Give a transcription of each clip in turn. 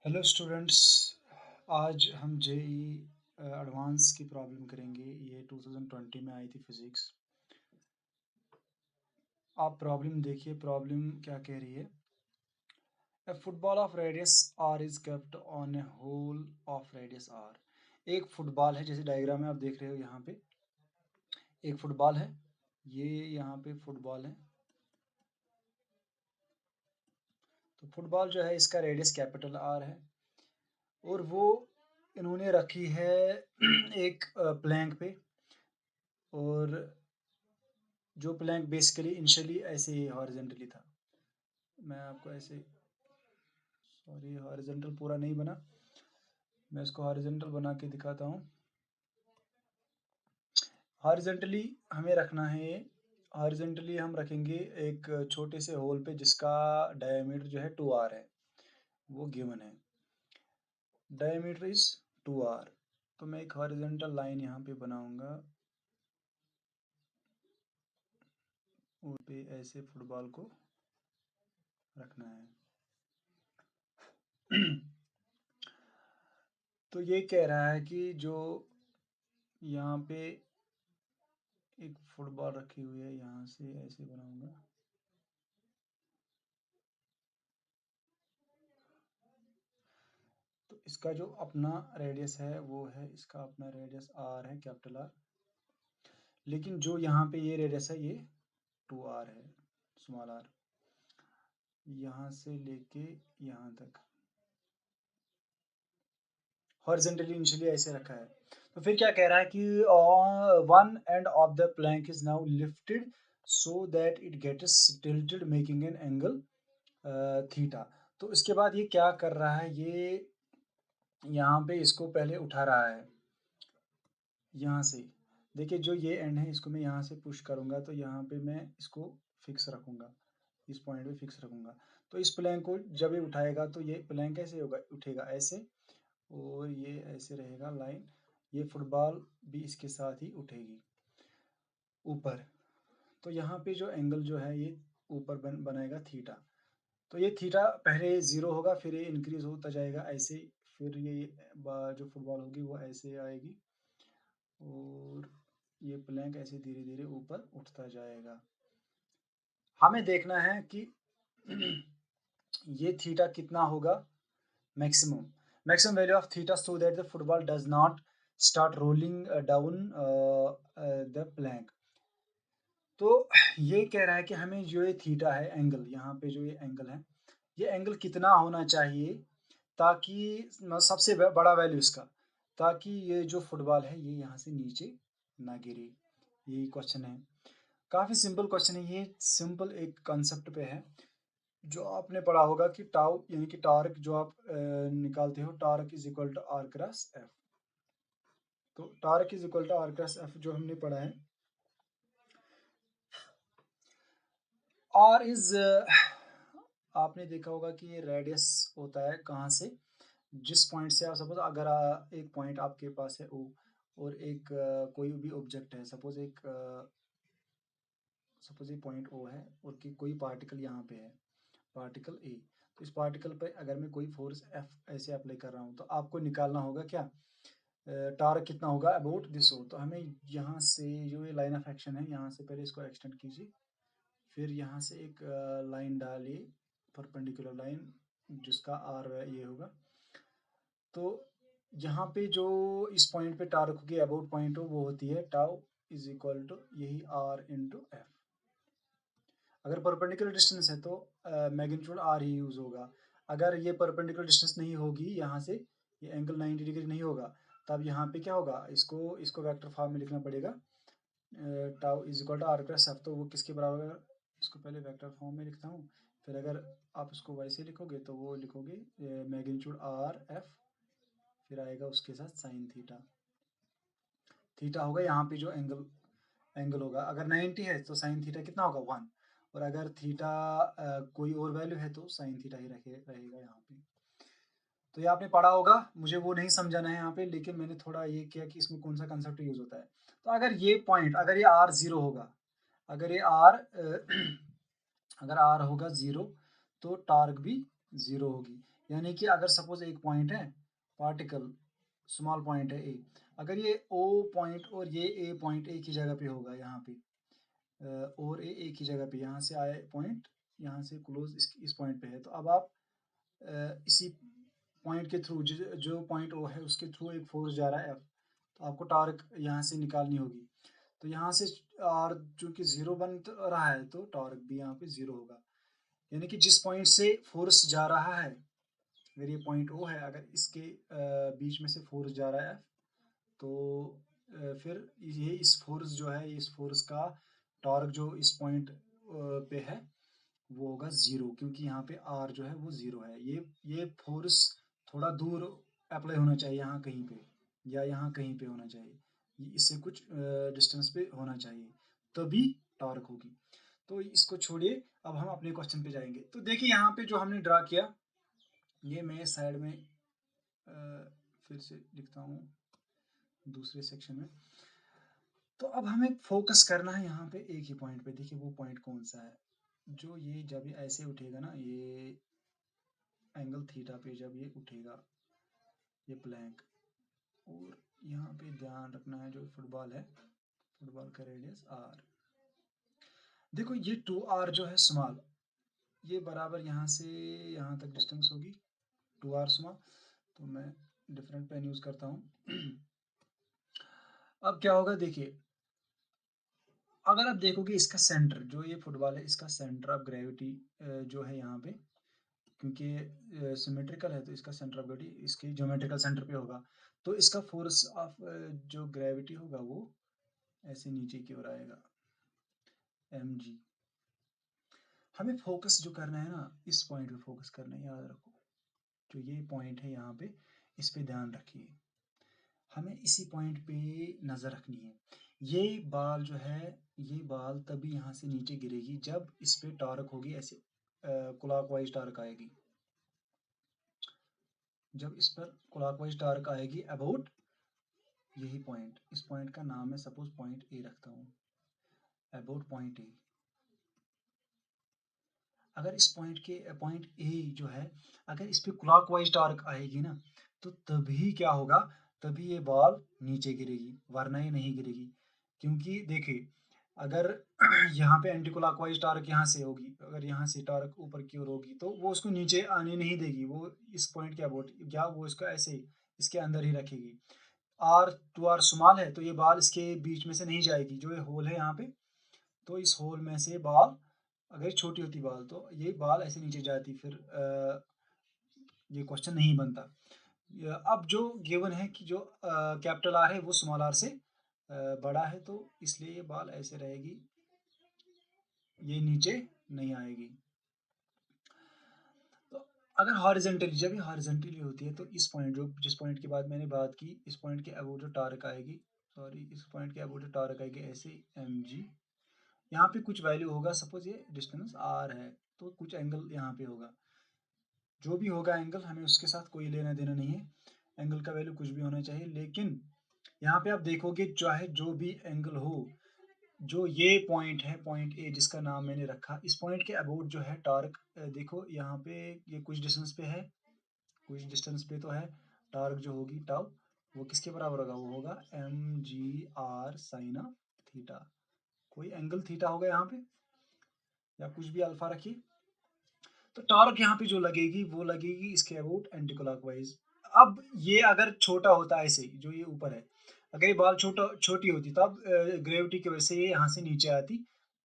Hello students. आज हम JEE advance की प्रॉब्लम करेंगे। ये 2020 में आई थी फिजिक्स। आप प्रॉब्लम देखिए, प्रॉब्लम क्या कह रही है। A football of radius R is kept on a hole of radius R. एक फुटबॉल है, जैसे डायग्राम में आप देख रहे हो, यहाँ पे एक फुटबॉल है। ये यहाँ पे फुटबॉल है। तो फुटबॉल जो है, इसका रेडियस कैपिटल आर है और वो इन्होंने रखी है एक प्लैंक पे। और जो प्लैंक बेसिकली इनिशियली ऐसे हॉरिजेंटली था। मैं आपको ऐसे, सॉरी, हॉरिजेंटल पूरा नहीं बना, मैं इसको हॉरिजेंटल बना के दिखाता हूँ। हॉरिजेंटली हमें रखना है। हॉरिजेंटली हम रखेंगे एक छोटे से होल पे जिसका डायमीटर जो है 2r है, वो गिवन है। Diameter is 2r। तो मैं एक हॉरिजेंटल लाइन यहाँ पे बनाऊंगा और पे ऐसे फुटबॉल को रखना है। तो ये कह रहा है कि जो यहाँ पे एक फुटबॉल रखी हुई है, यहाँ से ऐसे बनाऊंगा। तो इसका जो अपना रेडियस है वो है, इसका अपना रेडियस आर है, कैपिटल आर। लेकिन जो यहाँ पे ये रेडियस है, ये 2r है, स्मॉल आर। यहाँ से लेके यहाँ तक हॉरिजॉन्टली इनिशियली ऐसे रखा है। तो फिर क्या कह रहा है कि one end of the plank is now lifted so that it gets tilted making an angle theta. तो इसके बाद ये क्या कर रहा है, ये यहाँ पे इसको पहले उठा रहा है। यहाँ से देखिए, जो ये एंड है इसको मैं यहाँ से पुश करूँगा तो यहाँ पे मैं इसको फिक्स रखूँगा, इस पॉइंट पे फिक्स रखूँगा। तो इस प्लैंक को जब ये उठाएगा तो ये प्लैंक कैसे होगा, उठेगा ऐसे, और ये ऐसे रहेगा लाइन। ये फुटबॉल भी इसके साथ ही उठेगी ऊपर। तो यहाँ पे जो एंगल जो है ये ऊपर बनाएगा थीटा। तो ये थीटा पहले 0 होगा, फिर ये इंक्रीज होता जाएगा ऐसे। फिर ये जो फुटबॉल होगी वो ऐसे आएगी और ये प्लैंक ऐसे धीरे धीरे ऊपर उठता जाएगा। हमें देखना है कि ये थीटा कितना होगा, maximum maximum value of theta, so that the football does not start rolling down the plank. तो ये कह रहा है कि हमें जो ये थीटा है, एंगल यहाँ पे जो ये एंगल है, ये एंगल कितना होना चाहिए ताकि सबसे बड़ा वैल्यू इसका, ताकि ये जो फुटबॉल है ये यहाँ से नीचे ना गिरे। यही क्वेश्चन है। काफ़ी सिंपल क्वेश्चन है ये, सिंपल एक कॉन्सेप्ट पे है जो आपने पढ़ा होगा कि टाउ यानी कि टार्क जो आप निकालते हो, torque is equal to are cross F. तो torque is equal to are cross F जो हमने पढ़ा है। आर इज, आपने देखा होगा कि ये रेडियस होता है कहाँ से, जिस पॉइंट से आप सपोज, अगर एक पॉइंट आपके पास है ओ, और एक कोई भी ऑब्जेक्ट है, सपोज ये पॉइंट ओ है और कि कोई पार्टिकल यहाँ पे है, पार्टिकल ए। तो इस पार्टिकल पे अगर मैं कोई फोर्स एफ ऐसे अप्लाई कर रहा हूँ तो आपको निकालना होगा क्या, टार्क कितना होगा अबाउट दिस ओ। तो हमें यहाँ से जो ये लाइन ऑफ एक्शन है, यहाँ से पहले इसको एक्सटेंड कीजिए, फिर यहाँ से एक लाइन डालिए, परपेंडिकुलर लाइन जिसका आर ये होगा। तो यहाँ पे जो इस पॉइंट पे टार्क की अबाउट पॉइंट हो वो होती है टाउ इज इक्वल टू यही आर इंटू एफ। अगर परपेंडिकुलर डिस्टेंस है तो मैग्नीट्यूड आर ही यूज होगा। अगर ये परपेंडिकुलर डिस्टेंस नहीं होगी, यहाँ से ये एंगल 90 डिग्री नहीं होगा, तब यहाँ पे क्या होगा, इसको इसको वेक्टर फॉर्म में लिखना पड़ेगा, tau is equal to r plus F. तो वो किसके बराबर है, इसको पहले वेक्टर फॉर्म में लिखता हूँ, फिर अगर आप इसको वैसे लिखोगे तो वो लिखोगे मैग्नीट्यूड आर एफ, फिर आएगा उसके साथ साइन थीटा। थीटा होगा यहाँ पे जो एंगल एंगल होगा, अगर 90 है तो साइन थीटा कितना होगा 1, और अगर थीटा कोई और वैल्यू है तो साइन थीटा ही रहेगा यहाँ पे। तो ये आपने पढ़ा होगा, मुझे वो नहीं समझाना है यहाँ पे, लेकिन मैंने थोड़ा ये किया कि इसमें कौन सा कंसेप्ट यूज होता है। तो अगर ये पॉइंट, अगर ये आर 0 होगा, अगर ये आर अगर आर होगा 0 तो टार्क भी 0 होगी। यानी कि अगर सपोज एक पॉइंट है, पार्टिकल स्मॉल पॉइंट है ए, अगर ये ओ पॉइंट और ये ए पॉइंट एक ही जगह पे होगा यहाँ पे, और ए एक ही जगह पे, यहाँ से आए पॉइंट, यहाँ से क्लोज इस पॉइंट पे है, तो अब आप इसी पॉइंट के थ्रू जो पॉइंट ओ है उसके थ्रू एक फोर्स जा रहा है एफ, तो आपको टॉर्क यहाँ से निकालनी होगी। तो यहाँ से आर चूंकि जीरो बन रहा है तो टॉर्क भी यहाँ पे जीरो होगा, यानी कि जिस पॉइंट से फोर्स जा रहा है, अगर ये पॉइंट ओ है, अगर इसके बीच में से फोर्स जा रहा है एफ, तो फिर ये इस फोर्स जो है, इस फोर्स का टॉर्क जो इस पॉइंट पे है वो होगा जीरो, क्योंकि यहाँ पे आर जो है वो जीरो है। ये फोर्स थोड़ा दूर अप्लाई होना चाहिए, यहाँ कहीं पे या यहाँ कहीं पे होना चाहिए, इससे कुछ डिस्टेंस पे होना चाहिए, तभी टॉर्क होगी। तो इसको छोड़िए, अब हम अपने क्वेश्चन पे जाएंगे। तो देखिए यहाँ पे जो हमने ड्रा किया, ये मैं साइड में फिर से लिखता हूँ दूसरे सेक्शन में। तो अब हमें फोकस करना है यहाँ पे एक ही पॉइंट पे। देखिए वो पॉइंट कौन सा है, जो ये जब ये ऐसे उठेगा ना, ये एंगल थीटा पे जब ये उठेगा, ये प्लैंक, और यहाँ पे ध्यान रखना है जो फुटबॉल है, फुटबॉल का रेडियस आर। देखो ये 2r जो है स्मॉल, ये बराबर यहाँ से यहाँ तक डिस्टेंस होगी 2r स्मॉल। तो मैं डिफरेंट पेन यूज करता हूँ। अब क्या होगा देखिए, अगर आप देखोगे इसका सेंटर, जो ये फुटबॉल है, इसका सेंटर ऑफ ग्रेविटी जो है यहाँ पे, क्योंकि सिमेट्रिकल है तो इसका सेंटर ऑफ ग्रेविटी इसके ज्योमेट्रिकल सेंटर पे होगा, तो इसका फोर्स ऑफ जो ग्रेविटी होगा वो ऐसे नीचे की ओर आएगा, mg। हमें फोकस जो करना है ना, इस पॉइंट पे फोकस करना है, याद रखो, जो ये पॉइंट है यहाँ पे, इस पे ध्यान रखिए, हमें इसी पॉइंट पे नज़र रखनी है। ये बाल जो है, ये बाल तभी यहाँ से नीचे गिरेगी जब इस पे टॉर्क होगी, ऐसे क्लॉकवाइज टॉर्क आएगी, जब इस पर क्लॉकवाइज टॉर्क आएगी अबाउट यही पॉइंट, इस पॉइंट का नाम है सपोज पॉइंट ए रखता हूँ, अबाउट पॉइंट ए। अगर इस पॉइंट ए जो है, अगर इस पे क्लॉकवाइज टॉर्क आएगी ना, तो तभी क्या होगा, तभी ये बॉल नीचे गिरेगी, वरना ये नहीं गिरेगी। क्योंकि देखिए, अगर यहाँ पे एंटी क्लॉकवाइज टॉर्क यहाँ से होगी, अगर यहाँ से टॉर्क ऊपर की ओर होगी तो वो उसको नीचे आने नहीं देगी, वो इस पॉइंट के अबाउट, क्या वो इसको ऐसे इसके अंदर ही रखेगी। आर टू आर स्मॉल है तो ये बॉल इसके बीच में से नहीं जाएगी, जो ये होल है यहाँ पे, तो इस होल में से बॉल, अगर छोटी होती बॉल तो ये बॉल ऐसे नीचे जाती, फिर ये क्वेश्चन नहीं बनता। अब जो गिवन है कि जो कैपिटल आर है वो स्मॉल आर से बड़ा है, तो इसलिए ये बॉल ऐसे रहेगी, ये नीचे नहीं आएगी। तो अगर हॉरिजेंटली, जब ये हॉरिजेंटली होती है तो इस पॉइंट, जो जिस पॉइंट की बात मैंने बात की, इस पॉइंट के अबाउट जो टार्क आएगी, सॉरी, इस पॉइंट के अबाउट जो टार्क आएगी ऐसे mg, यहाँ पे कुछ वैल्यू होगा, सपोज ये डिस्टेंस r है तो कुछ एंगल यहाँ पे होगा, जो भी होगा एंगल, हमें उसके साथ कोई लेना देना नहीं है, एंगल का वैल्यू कुछ भी होना चाहिए। लेकिन यहाँ पे आप देखोगे चाहे जो भी एंगल हो, जो ये पॉइंट है, पॉइंट ए जिसका नाम मैंने रखा, इस पॉइंट के अबाउट जो है टार्क, देखो यहाँ पे ये कुछ डिस्टेंस पे है, कुछ डिस्टेंस पे तो है, टार्क जो होगी टाउ, वो किसके बराबर होगा, वो होगा mg r sine of theta, कोई एंगल थीटा होगा यहाँ पे, या कुछ भी अल्फा रखिए, तो टॉर्क यहाँ पे जो लगेगी वो लगेगी इसके अबाउट एंटी क्लॉकवाइज। अब ये अगर छोटा होता है ऐसे ही, जो ये ऊपर है, अगर ये बॉल छोटी होती तो अब ग्रेविटी की वजह से ये यहाँ से नीचे आती,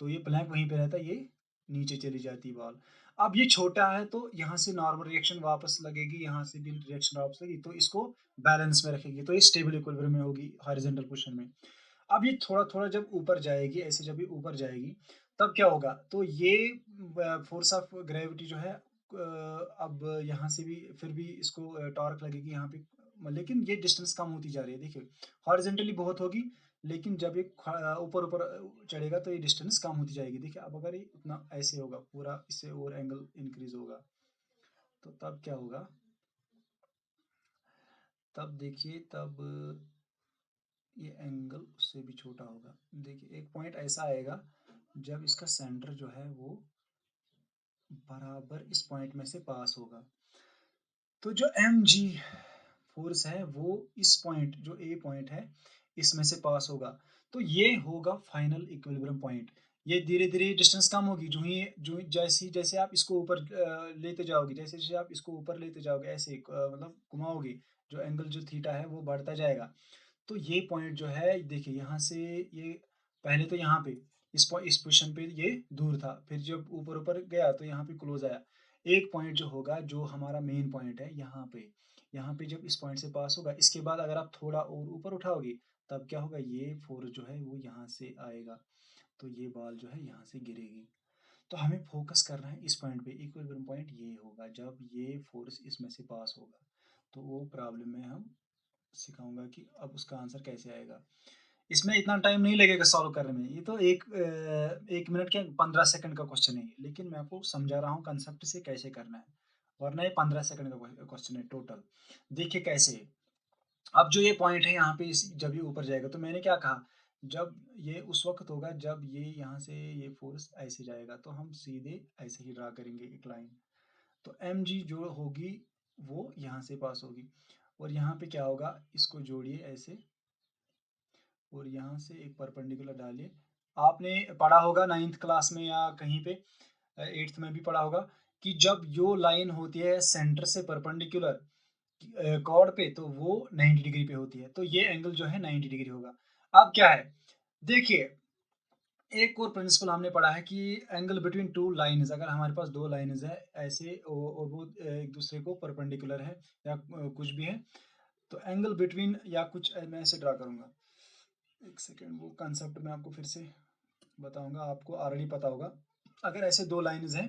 तो ये प्लैंक वहीं पे रहता, ये नीचे चली जाती बॉल। अब ये छोटा है तो यहाँ से नॉर्मल रिएक्शन वापस लगेगी, यहाँ से भी रिएक्शन वापस लगेगी, तो इसको बैलेंस में रखेगी, तो ये स्टेबल इक्विलिब्रियम में होगी हॉरिजॉन्टल पोजीशन में। अब ये थोड़ा थोड़ा जब ऊपर जाएगी, ऐसे जब ये ऊपर जाएगी तब क्या होगा, तो ये फोर्स ऑफ ग्रेविटी जो है, अब यहाँ से भी फिर भी इसको टॉर्क लगेगी यहाँ पे, लेकिन ये डिस्टेंस कम होती जा रही है, देखिए हॉरिजेंटली बहुत होगी, लेकिन जब ये ऊपर ऊपर चढ़ेगा तो ये डिस्टेंस कम होती जाएगी। देखिए अब अगर ये उतना ऐसे होगा पूरा, इससे और एंगल इंक्रीज होगा, तो तब क्या होगा, तब देखिए, तब ये एंगल उससे भी छोटा होगा। देखिए एक पॉइंट ऐसा आएगा जब इसका सेंटर जो है वो बराबर इस पॉइंट में से पास होगा, तो जो एम जी फोर्स है वो इस पॉइंट जो ए पॉइंट है इसमें से पास होगा, तो ये होगा फाइनल इक्विलिब्रियम पॉइंट। ये धीरे धीरे डिस्टेंस कम होगी, जो जैसे जैसे आप इसको ऊपर लेते जाओगे, जैसे जैसे आप इसको ऊपर लेते जाओगे ऐसे मतलब घुमाओगे, जो एंगल जो थीटा है वो बढ़ता जाएगा। तो ये पॉइंट जो है देखिए यहाँ से, ये पहले तो यहाँ पे इस पोजीशन पे ये दूर था, फिर जब ऊपर ऊपर गया तो यहाँ पे क्लोज आया। एक पॉइंट जो होगा जो हमारा मेन पॉइंट है यहाँ पे जब इस पॉइंट से पास होगा, इसके बाद अगर आप थोड़ा और ऊपर उठाओगे तब क्या होगा, ये फोर्स जो है वो यहाँ से आएगा, तो ये बॉल जो है यहाँ से गिरेगी। तो हमें फोकस करना है इस पॉइंट पे, इक्विलिब्रियम पॉइंट ये होगा जब ये फोर्स इसमें से पास होगा। तो वो प्रॉब्लम में हम सिखाऊंगा कि अब उसका आंसर कैसे आएगा। इसमें इतना टाइम नहीं लगेगा सॉल्व करने में, ये तो एक मिनट के 15 सेकंड का क्वेश्चन है, लेकिन मैं आपको समझा रहा हूँ कंसेप्ट से कैसे करना है, वरना ये 15 सेकंड का क्वेश्चन है टोटल। देखिए कैसे है। अब जो ये पॉइंट है यहाँ पे जब ये ऊपर जाएगा तो मैंने क्या कहा, जब ये उस वक्त होगा जब ये यहाँ से ये फोर्स ऐसे जाएगा, तो हम सीधे ऐसे ही ड्रा करेंगे एक लाइन। तो एम जी जो होगी वो यहाँ से पास होगी, और यहाँ पे क्या होगा, इसको जोड़िए ऐसे और यहाँ से एक परपेंडिकुलर डालिए। आपने पढ़ा होगा 9th क्लास में या कहीं पे 8th में भी पढ़ा होगा कि जब यो लाइन होती है सेंटर से परपेंडिकुलर कॉर्ड पे, तो वो 90 डिग्री पे होती है, तो ये एंगल जो है 90 डिग्री होगा। अब क्या है, देखिए एक और प्रिंसिपल हमने पढ़ा है कि एंगल बिटवीन टू लाइंस, अगर हमारे पास दो लाइंस है ऐसे और वो एक दूसरे को परपेंडिकुलर है या कुछ भी है, तो एंगल बिटवीन या कुछ मैं ऐसे ड्रा करूंगा, एक सेकेंड वो कंसेप्ट मैं आपको फिर से बताऊंगा, आपको ऑलरेडी पता होगा। अगर ऐसे दो लाइंस हैं,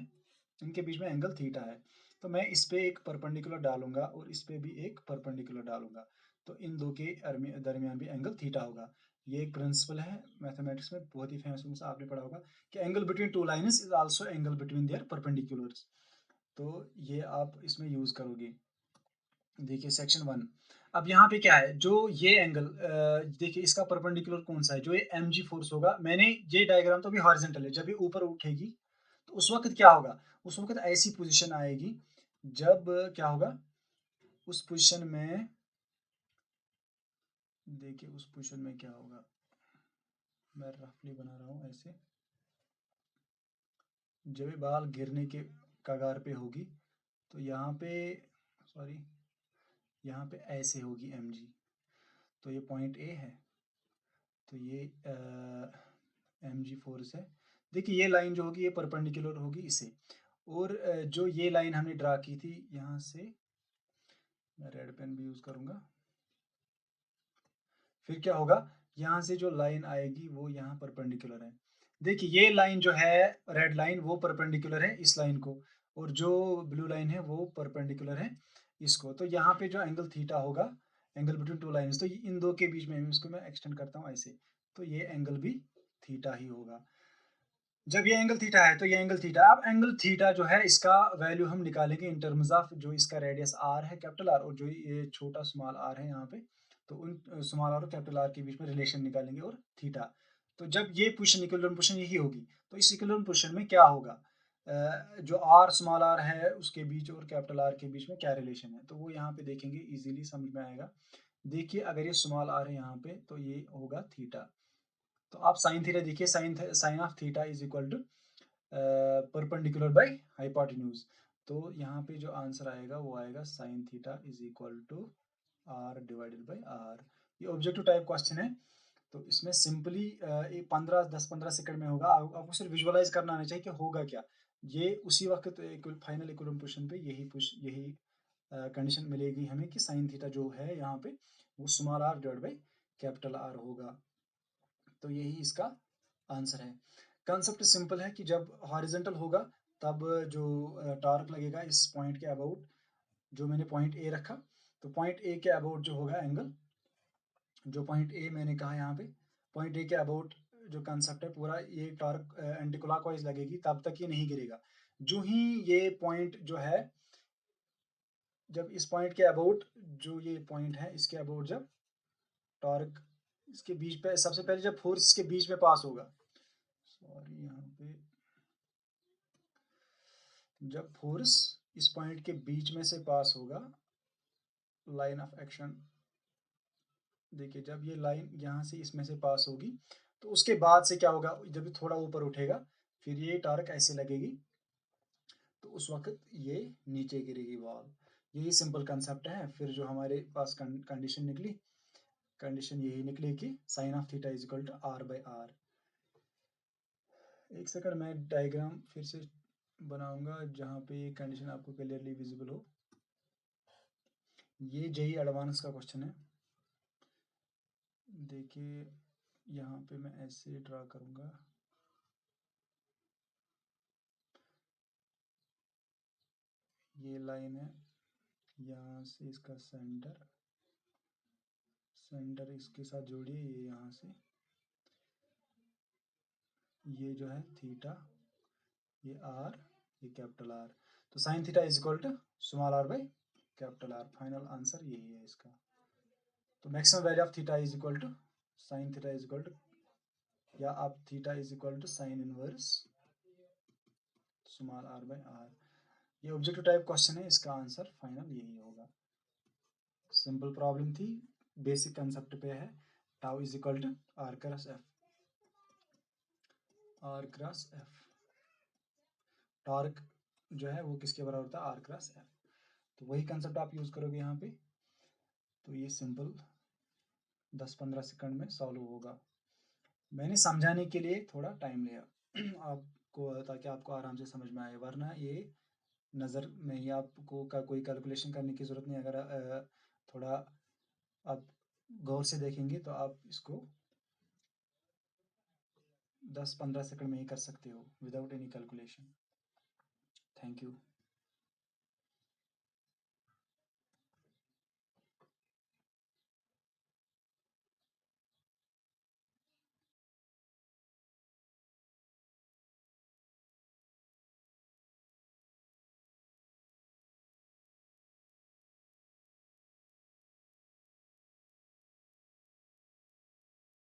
इनके बीच में एंगल थीटा है, तो मैं इस पे एक परपेंडिकुलर डालूंगा और इस पे भी एक परपेंडिकुलर डालूंगा, तो इन दो के दरमियान भी एंगल थीटा होगा। ये एक प्रिंसिपल है मैथमेटिक्स में, बहुत ही फेमस, आपने पढ़ा होगा कि angle between two lines is also angle between their perpendiculars. तो ये आप इसमें यूज करोगे। देखिए सेक्शन 1। अब यहाँ पे क्या है, जो ये एंगल देखिए इसका परपेंडिकुलर कौन सा है, जो ये एम जी फोर्स होगा, मैंने ये डायग्राम तो अभी हॉरिजॉन्टल है, जब ये ऊपर उठेगी तो उस वक्त क्या होगा, उस वक्त ऐसी पोजीशन आएगी जब क्या होगा, उस पोजीशन में देखिए उस पोजीशन में क्या होगा, मैं रफली बना रहा हूँ ऐसे, जब ये बाल गिरने के कगार पे होगी, तो यहाँ पे सॉरी यहाँ पे ऐसे होगी एम जी, तो ये पॉइंट ए है, तो ये एम जी फोर्स है। देखिए ये लाइन जो होगी ये परपेंडिकुलर होगी इसे, और जो ये लाइन हमने ड्रा की थी यहाँ से, मैं रेड पेन भी यूज करूंगा, फिर क्या होगा, यहाँ से जो लाइन आएगी वो यहाँ परपेंडिकुलर है। देखिए ये लाइन जो है रेड लाइन वो परपेंडिकुलर है इस लाइन को, और जो ब्लू लाइन है वो परपेंडिकुलर है इसको, तो यहाँ पे जो एंगल थीटा होगा, एंगल बिटवीन टू लाइन्स, तो इन दो के बीच में इसको मैं एक्सटेंड करता हूँ ऐसे, तो ये एंगल भी थीटा ही होगा। जब ये एंगल थीटा है तो ये एंगल थीटा, अब एंगल थीटा जो है इसका वैल्यू हम निकालेंगे इन टर्म्स ऑफ जो इसका रेडियस आर है कैपिटल आर, और जो ये छोटा स्मॉल आर है यहाँ पे, तो उन स्मॉल आर और कैपिटल आर के बीच में रिलेशन निकालेंगे, और थीटा। तो जब ये पोजीशन इक्विलिब्रियम पोजीशन यही होगी, तो इस इक्विलिब्रियम पोजीशन में क्या होगा, जो आर स्मॉल आर है उसके बीच और कैपिटल आर के बीच में क्या रिलेशन है, तो वो यहाँ पे देखेंगे, इजीली समझ में आएगा। देखिए अगर ये स्मॉल आर है यहाँ पे तो ये होगा थीटा, तो आप साइन थीटा देखिए, sine of theta is equal to perpendicular by hypotenuse, तो यहाँ पे जो आंसर आएगा वो आएगा sine theta is equal to r divided by R. ये ऑब्जेक्टिव टाइप क्वेश्चन है, तो इसमें सिंपली ये 10-15 सेकंड में होगा, आपको सिर्फ विजुअलाइज करना आना चाहिए कि होगा क्या। ये उसी वक्त फाइनल इक्विलिब्रियम पोजीशन पे यही कंडीशन मिलेगी हमें कि साइन थीटा जो है यहाँ पे वो small r divide by capital R होगा, तो यही इसका आंसर है। कंसेप्ट सिंपल है कि जब हॉरिजॉन्टल होगा तब जो टॉर्क लगेगा इस पॉइंट के अबाउट, जो मैंने पॉइंट ए रखा, तो पॉइंट ए के अबाउट जो होगा एंगल, जो पॉइंट ए मैंने कहा यहाँ पे, पॉइंट ए के अबाउट जो कंसेप्ट है पूरा, ये टॉर्क एंटी क्लॉकवाइज लगेगी, तब तक ये नहीं गिरेगा। जो ही ये पॉइंट जो है, जब इस पॉइंट के अबाउट, जो ये पॉइंट है इसके अबाउट जब टॉर्क इसके बीच पे, सबसे पहले जब फोर्स इसके बीच में पास होगा, सॉरी यहाँ पे, जब फोर्स इस पॉइंट के बीच में से पास होगा, लाइन ऑफ एक्शन, देखिए जब ये लाइन यहाँ से इसमें से पास होगी तो उसके बाद से क्या होगा, जब ये थोड़ा ऊपर उठेगा फिर ये टॉर्क ऐसे लगेगी तो उस वक्त ये नीचे गिरेगी बॉल। यही सिंपल कंसेप्ट है। फिर जो हमारे पास कंडीशन निकली, कंडीशन यही निकली कि sine of theta is equal to r by R. एक सेकंड मैं डायग्राम फिर से बनाऊंगा जहाँ पे ये कंडीशन आपको क्लियरली विजिबल हो। ये जेई एडवांस का क्वेश्चन है। देखिए यहाँ पे मैं ऐसे ड्रा करूंगा, ये लाइन है, यहाँ से इसका सेंटर इसके साथ जोड़िए, ये यहाँ से ये जो है थीटा, ये आर, ये कैपिटल आर, तो sine theta is equal to small r by capital R. Final answer यही है इसका। तो maximum value of theta is equal to sine theta is equal to, या आप theta is equal to sine inverse small r by R. ये objective type question है, इसका answer final यही होगा। सिंपल प्रॉब्लम थी, बेसिक कंसेप्ट पे है। Tau is equal to are cross F, r cross F, torque जो है वो किसके बराबर होता है, आर क्रॉस एफ। तो वही कंसेप्ट आप यूज करोगे यहाँ पे, तो ये सिंपल 10-15 सेकंड में सॉल्व होगा। मैंने समझाने के लिए थोड़ा टाइम लिया आपको, ताकि आपको आराम से समझ में आए, वरना ये नज़र में ही आपको का कोई कैलकुलेशन करने की ज़रूरत नहीं। अगर थोड़ा आप गौर से देखेंगे तो आप इसको 10-15 सेकंड में ही कर सकते हो without any calculation. Thank you.